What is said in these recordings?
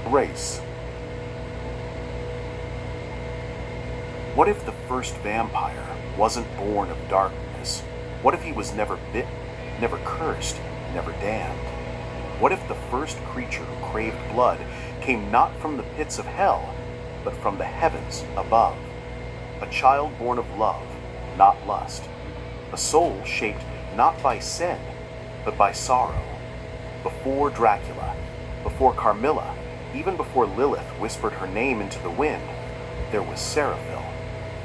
Race. What if the first vampire wasn't born of darkness? What if he was never bitten, never cursed, never damned? What if the first creature who craved blood came not from the pits of hell, but from the heavens above? A child born of love, not lust. A soul shaped not by sin, but by sorrow. Before Dracula, before Carmilla, even before Lilith whispered her name into the wind, there was Seraphil,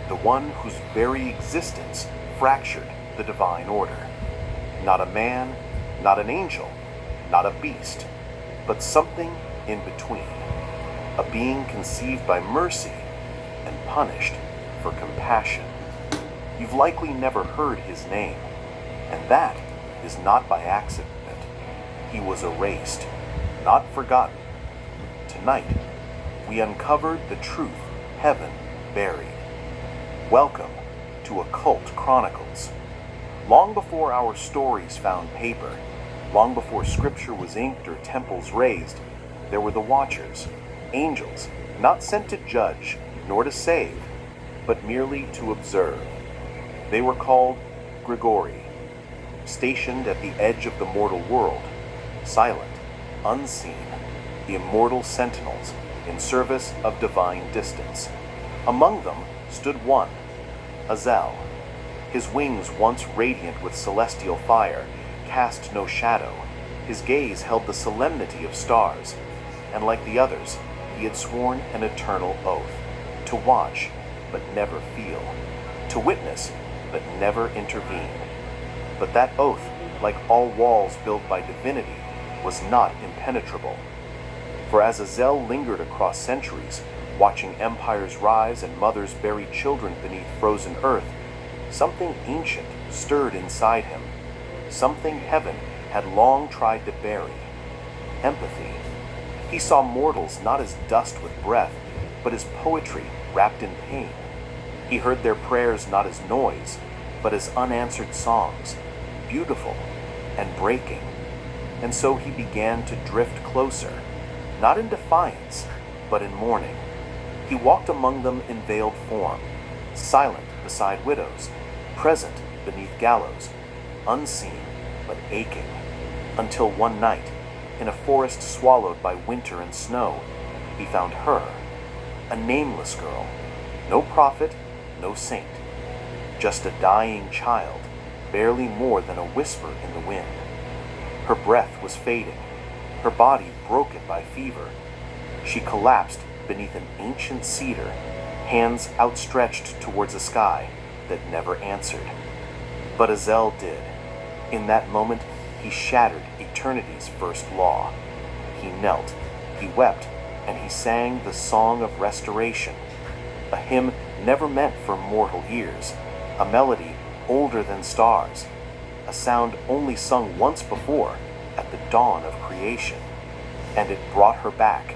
the one whose very existence fractured the divine order. Not a man, not an angel, not a beast, but something in between. A being conceived by mercy and punished for compassion. You've likely never heard his name, and that is not by accident. He was erased, not forgotten. Tonight, we uncovered the truth heaven buried. Welcome to Occult Chronicles. Long before our stories found paper, long before scripture was inked or temples raised, there were the Watchers, angels, not sent to judge nor to save, but merely to observe. They were called Grigori, stationed at the edge of the mortal world, silent, unseen, the immortal sentinels in service of divine distance. Among them stood one, Azel. His wings, once radiant with celestial fire, cast no shadow. His gaze held the solemnity of stars, and like the others, he had sworn an eternal oath, to watch but never feel, to witness but never intervene. But that oath, like all walls built by divinity, was not impenetrable. For as Azel lingered across centuries, watching empires rise and mothers bury children beneath frozen earth, something ancient stirred inside him, something heaven had long tried to bury: empathy. He saw mortals not as dust with breath, but as poetry wrapped in pain. He heard their prayers not as noise, but as unanswered songs, beautiful and breaking. And so he began to drift closer, not in defiance, but in mourning. He walked among them in veiled form, silent beside widows, present beneath gallows, unseen but aching, until one night, in a forest swallowed by winter and snow, he found her, a nameless girl, no prophet, no saint, just a dying child, barely more than a whisper in the wind. Her breath was fading, her body broken by fever. She collapsed beneath an ancient cedar, hands outstretched towards a sky that never answered. But Azel did. In that moment, he shattered eternity's first law. He knelt, he wept, and he sang the song of restoration, a hymn never meant for mortal ears, a melody older than stars, a sound only sung once before at the dawn of creation. And it brought her back.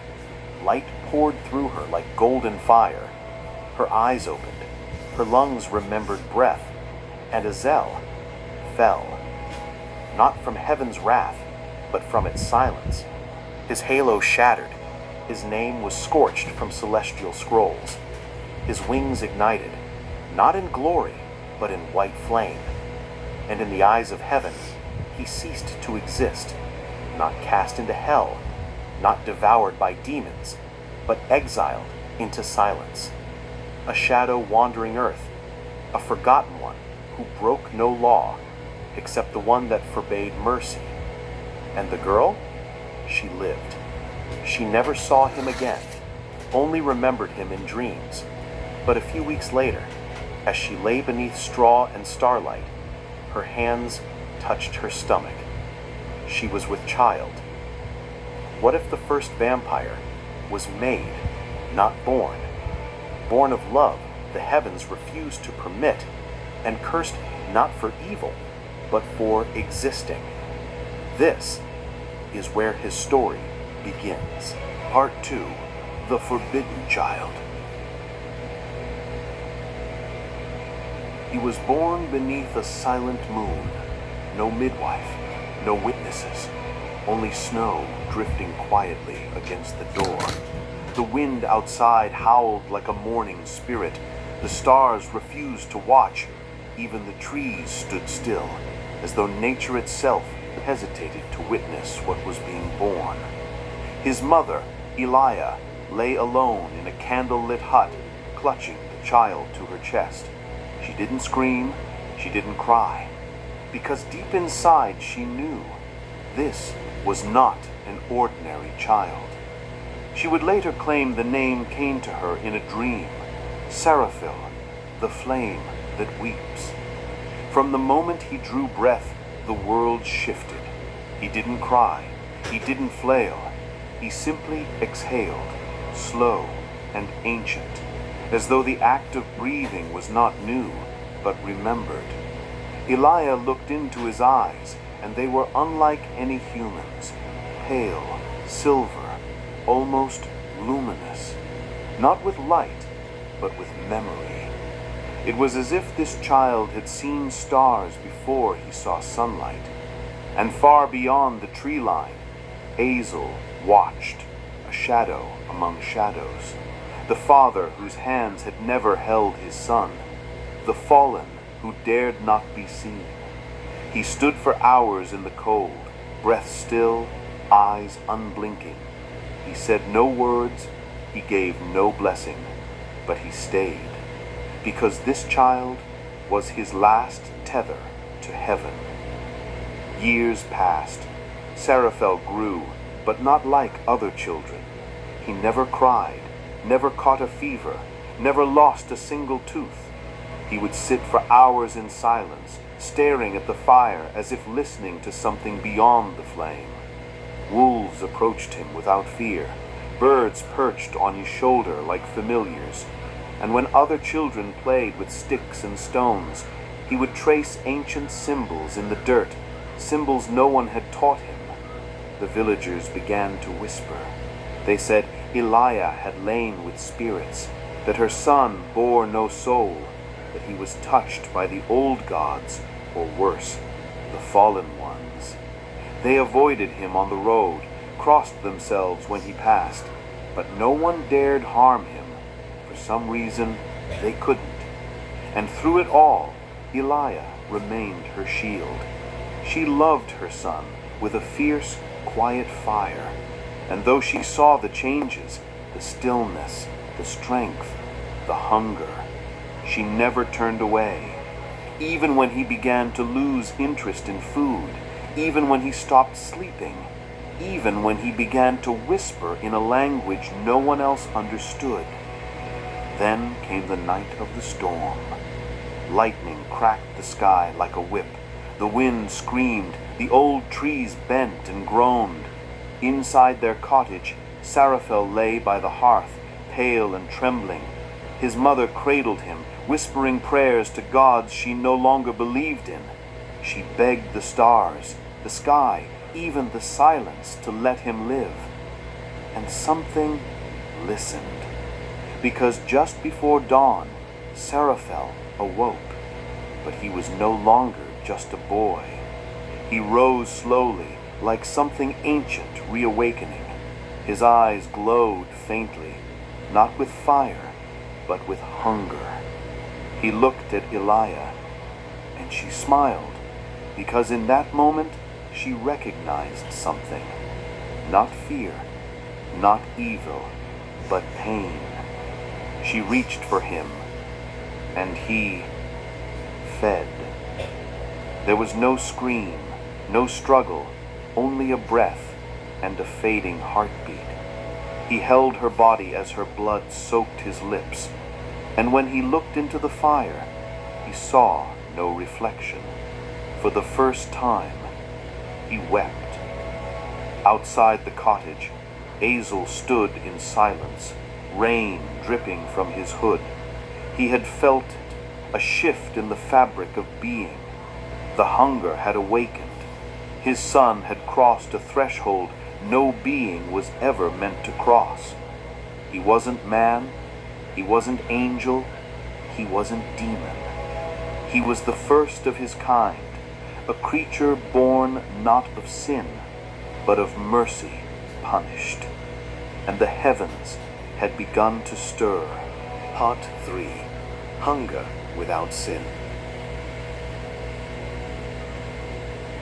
Light poured through her like golden fire. Her eyes opened, her lungs remembered breath, and Azel fell, not from heaven's wrath, but from its silence. His halo shattered, his name was scorched from celestial scrolls. His wings ignited, not in glory, but in white flame. And in the eyes of heaven, he ceased to exist, not cast into hell, not devoured by demons, but exiled into silence. A shadow wandering earth, a forgotten one who broke no law, except the one that forbade mercy. And the girl? She lived. She never saw him again, only remembered him in dreams. But a few weeks later, as she lay beneath straw and starlight, her hands touched her stomach. She was with child. What if the first vampire was made, not born? Born of love the heavens refused to permit, and cursed not for evil, but for existing. This is where his story begins. Part 2, The Forbidden Child. He was born beneath a silent moon, no midwife, no witnesses. only snow drifting quietly against the door. The wind outside howled like a mourning spirit. The stars refused to watch. Even the trees stood still, as though nature itself hesitated to witness what was being born. His mother, Eliah, lay alone in a candle-lit hut, clutching the child to her chest. She didn't scream, she didn't cry, because deep inside she knew this was not an ordinary child. She would later claim the name came to her in a dream, Seraphil, the flame that weeps. From the moment he drew breath, the world shifted. He didn't cry, he didn't flail, he simply exhaled, slow and ancient, as though the act of breathing was not new, but remembered. Eliah looked into his eyes, and they were unlike any human's, pale, silver, almost luminous, not with light, but with memory. It was as if this child had seen stars before he saw sunlight, and far beyond the tree line, Azel watched, a shadow among shadows, the father whose hands had never held his son, the fallen who dared not be seen. He stood for hours in the cold, breath still, eyes unblinking. He said no words, he gave no blessing, but he stayed, because this child was his last tether to heaven. Years passed. Seraphel grew, but not like other children. He never cried, never caught a fever, never lost a single tooth. He would sit for hours in silence, staring at the fire as if listening to something beyond the flame. Wolves approached him without fear. Birds perched on his shoulder like familiars. And when other children played with sticks and stones, he would trace ancient symbols in the dirt, symbols no one had taught him. The villagers began to whisper. They said Eliah had lain with spirits, that her son bore no soul, that he was touched by the old gods, or worse, the fallen ones. They avoided him on the road, crossed themselves when he passed, but no one dared harm him. For some reason, they couldn't. And through it all, Eliah remained her shield. She loved her son with a fierce, quiet fire. And though she saw the changes, the stillness, the strength, the hunger, she never turned away. Even when he began to lose interest in food, even when he stopped sleeping, even when he began to whisper in a language no one else understood. Then came the night of the storm. Lightning cracked the sky like a whip. The wind screamed, the old trees bent and groaned. Inside their cottage, Seraphel lay by the hearth, pale and trembling. His mother cradled him, whispering prayers to gods she no longer believed in. She begged the stars, the sky, even the silence to let him live. And something listened, because just before dawn, Seraphel awoke, but he was no longer just a boy. He rose slowly, like something ancient reawakening. His eyes glowed faintly, not with fire, but with hunger. He looked at Eliah, and she smiled, because in that moment she recognized something. Not fear, not evil, but pain. She reached for him, and he fed. There was no scream, no struggle, only a breath and a fading heartbeat. He held her body as her blood soaked his lips, and when he looked into the fire, he saw no reflection. For the first time, he wept. Outside the cottage, Azel stood in silence, rain dripping from his hood. He had felt it, a shift in the fabric of being. The hunger had awakened. His son had crossed a threshold no being was ever meant to cross. He wasn't man, he wasn't angel, he wasn't demon. He was the first of his kind, a creature born not of sin, but of mercy punished. And the heavens had begun to stir. Part 3. Hunger without sin.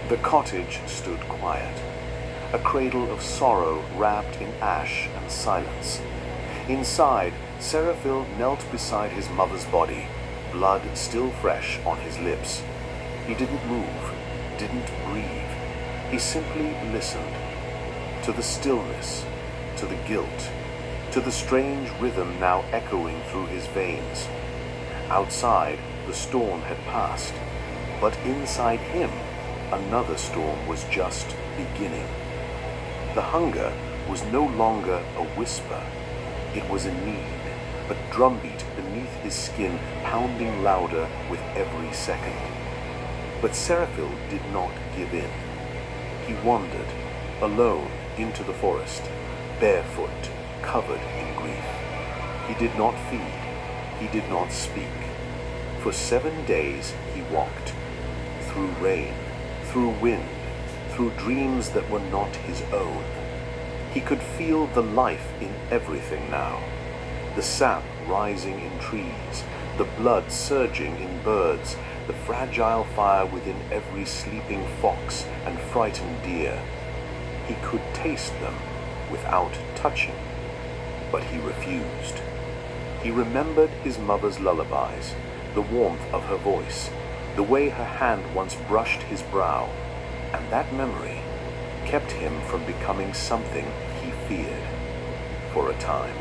The cottage stood quiet, a cradle of sorrow wrapped in ash and silence. Inside, Seraphil knelt beside his mother's body, blood still fresh on his lips. He didn't move, didn't breathe. He simply listened to the stillness, to the guilt, to the strange rhythm now echoing through his veins. Outside, the storm had passed, but inside him, another storm was just beginning. The hunger was no longer a whisper. It was a need, a drumbeat beneath his skin, pounding louder with every second. But Seraphil did not give in. He wandered, alone, into the forest, barefoot, covered in grief. He did not feed. He did not speak. For 7 days he walked, through rain, through wind, through dreams that were not his own. He could feel the life in everything now, the sap rising in trees, the blood surging in birds, the fragile fire within every sleeping fox and frightened deer. He could taste them without touching, but he refused. He remembered his mother's lullabies, the warmth of her voice, the way her hand once brushed his brow, and that memory kept him from becoming something he feared for a time.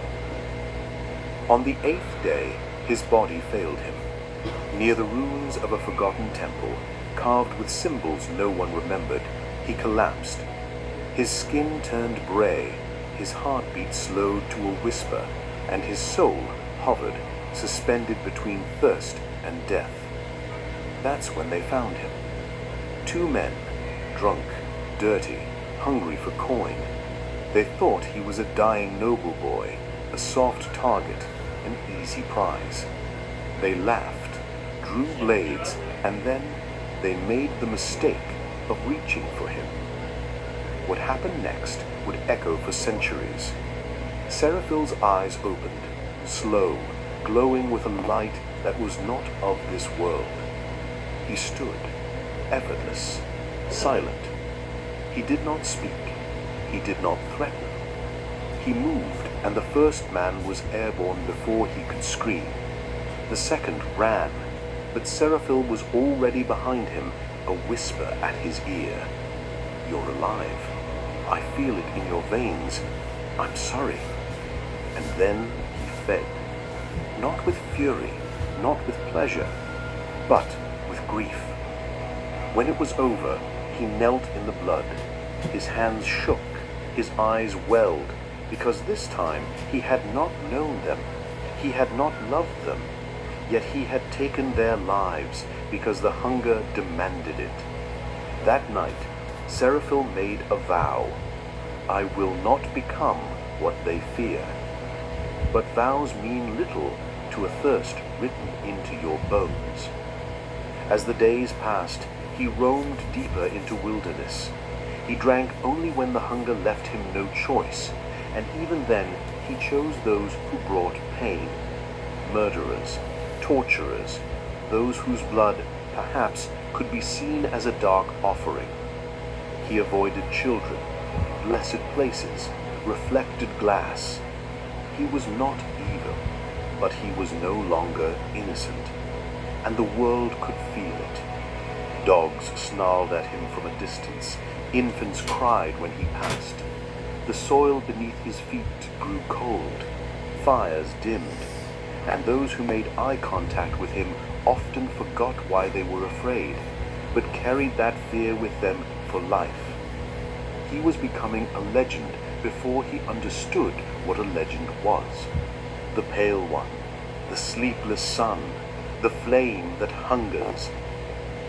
On the 8th day, his body failed him. Near the ruins of a forgotten temple, carved with symbols no one remembered, he collapsed. His skin turned gray, his heartbeat slowed to a whisper, and his soul hovered, suspended between thirst and death. That's when they found him. 2 men, drunk, dirty, hungry for coin. They thought he was a dying noble boy, a soft target, an easy prize. They laughed, drew blades, and then they made the mistake of reaching for him. What happened next would echo for centuries. Seraphil's eyes opened, slow, glowing with a light that was not of this world. He stood, effortless, silent. He did not speak. He did not threaten. He moved, and the first man was airborne before he could scream. The second ran, but Seraphil was already behind him, a whisper at his ear. "You're alive. I feel it in your veins. I'm sorry." And then he fed. Not with fury, not with pleasure, but with grief. When it was over, he knelt in the blood. His hands shook, his eyes welled, because this time he had not known them. He had not loved them, yet he had taken their lives because the hunger demanded it. That night, Seraphil made a vow. "I will not become what they fear." But vows mean little to a thirst written into your bones. As the days passed, he roamed deeper into wilderness. He drank only when the hunger left him no choice, and even then he chose those who brought pain. Murderers, torturers, those whose blood, perhaps, could be seen as a dark offering. He avoided children, blessed places, reflected glass. He was not evil, but he was no longer innocent, and the world could feel it. Dogs snarled at him from a distance. Infants cried when he passed. The soil beneath his feet grew cold. Fires dimmed, and those who made eye contact with him often forgot why they were afraid, but carried that fear with them for life. He was becoming a legend before he understood what a legend was. The Pale One, the sleepless sun, the flame that hungers.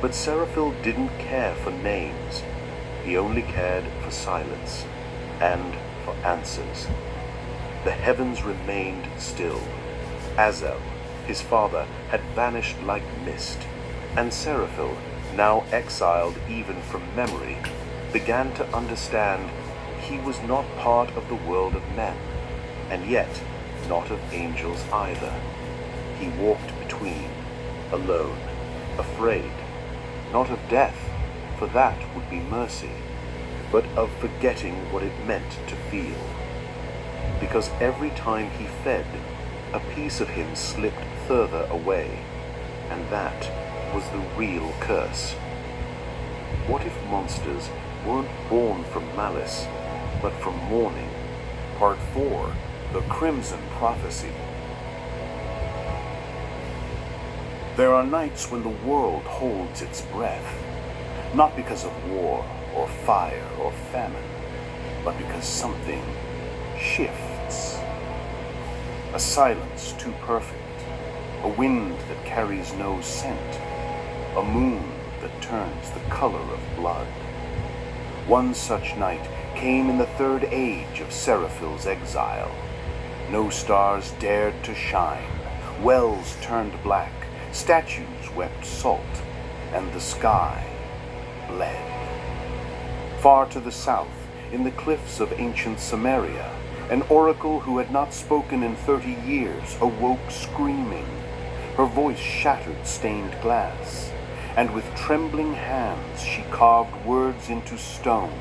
But Seraphil didn't care for names. He only cared for silence and for answers. The heavens remained still. Azel, his father, had vanished like mist, and Seraphil, now exiled even from memory, began to understand he was not part of the world of men, and yet not of angels either. He walked between, alone, afraid, not of death, for that would be mercy, but of forgetting what it meant to feel. Because every time he fed, a piece of him slipped further away, and that was the real curse. What if monsters weren't born from malice, but from mourning? Part 4, The Crimson Prophecy. There are nights when the world holds its breath, not because of war or fire or famine, but because something shifts. A silence too perfect, a wind that carries no scent, a moon that turns the color of blood. One such night came in the third age of Seraphil's exile. No stars dared to shine, wells turned black, statues wept salt, and the sky bled. Far to the south, in the cliffs of ancient Samaria, an oracle who had not spoken in 30 years awoke screaming. Her voice shattered stained glass, and with trembling hands she carved words into stone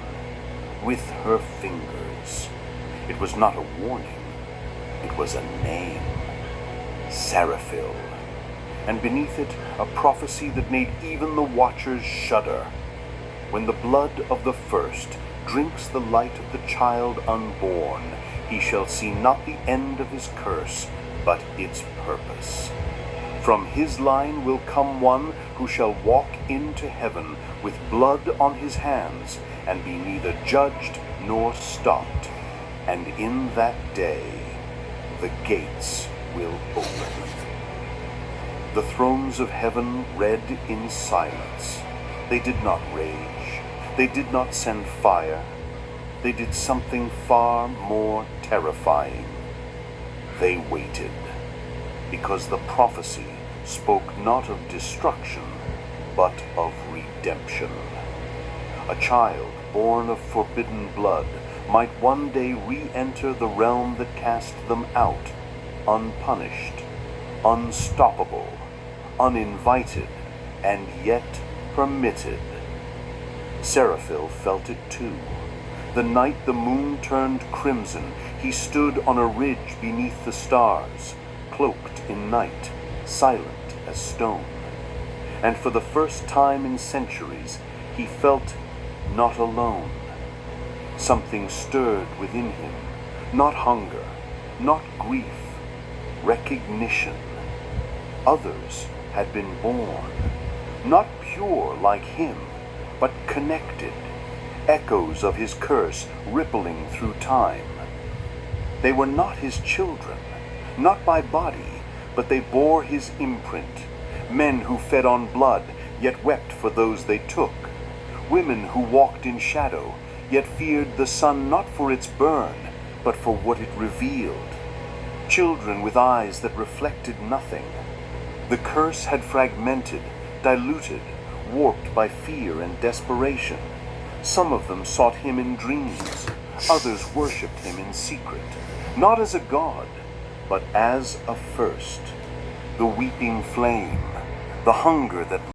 with her fingers. It was not a warning, it was a name, Seraphil, and beneath it a prophecy that made even the watchers shudder. When the blood of the first drinks the light of the child unborn, he shall see not the end of his curse, but its purpose. From his line will come one who shall walk into heaven with blood on his hands, and be neither judged nor stopped. And in that day the gates will open. The thrones of heaven read in silence. They did not rage. They did not send fire. They did something far more terrifying. They waited, because the prophecy spoke not of destruction, but of redemption. A child born of forbidden blood might one day re-enter the realm that cast them out, unpunished, unstoppable, uninvited, and yet permitted. Seraphil felt it too. The night the moon turned crimson, he stood on a ridge beneath the stars, cloaked in night, silent as stone. And for the first time in centuries, he felt not alone. Something stirred within him, not hunger, not grief, recognition. Others had been born, not pure like him, but connected, echoes of his curse rippling through time. They were not his children, not by body, but they bore his imprint. Men who fed on blood, yet wept for those they took. Women who walked in shadow, yet feared the sun not for its burn, but for what it revealed. Children with eyes that reflected nothing. The curse had fragmented, diluted, warped by fear and desperation. Some of them sought him in dreams, others worshipped him in secret, not as a god, but as a first. The weeping flame, the hunger that